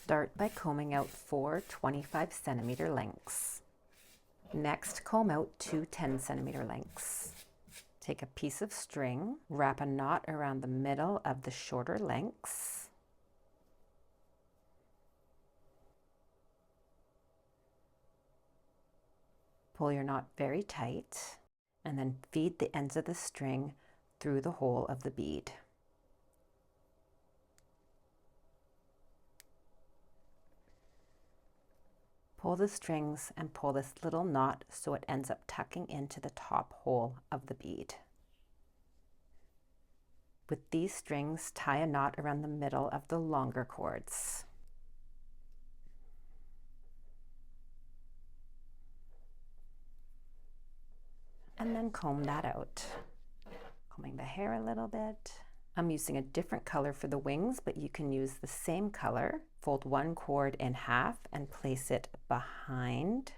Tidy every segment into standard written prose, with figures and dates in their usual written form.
Start by combing out 4 25cm lengths. Next, comb out 2 10cm lengths. Take a piece of string, wrap a knot around the middle of the shorter lengths. Pull your knot very tight, and then feed the ends of the string through the hole of the bead. Pull the strings and pull this little knot so it ends up tucking into the top hole of the bead. With these strings, tie a knot around the middle of the longer cords. And then comb that out. Combing the hair a little bit. I'm using a different color for the wings, but you can use the same color. Fold one cord in half and place it behind.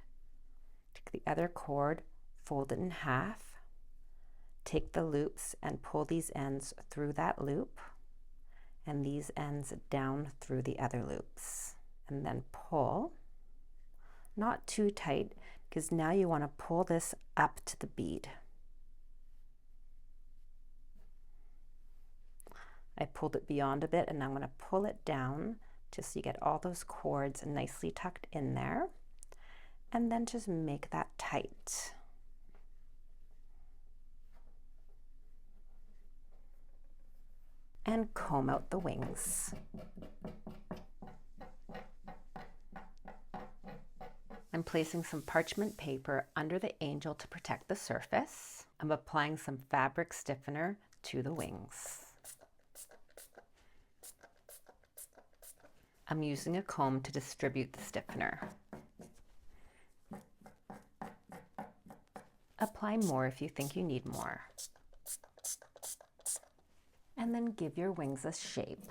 Take the other cord, fold it in half. Take the loops and pull these ends through that loop and these ends down through the other loops. And then pull, not too tight, because now you want to pull this up to the bead. I pulled it beyond a bit, and I'm going to pull it down just so you get all those cords nicely tucked in there, and then just make that tight. And comb out the wings. I'm placing some parchment paper under the angel to protect the surface. I'm applying some fabric stiffener to the wings. I'm using a comb to distribute the stiffener. Apply more if you think you need more. And then give your wings a shape.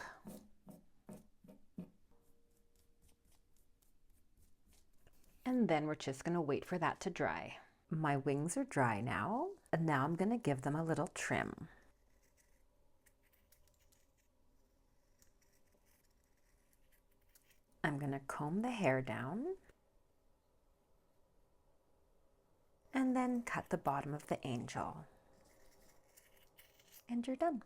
And then we're just going to wait for that to dry. My wings are dry now, and now I'm going to give them a little trim. I'm going to comb the hair down and then cut the bottom of the angel. And you're done.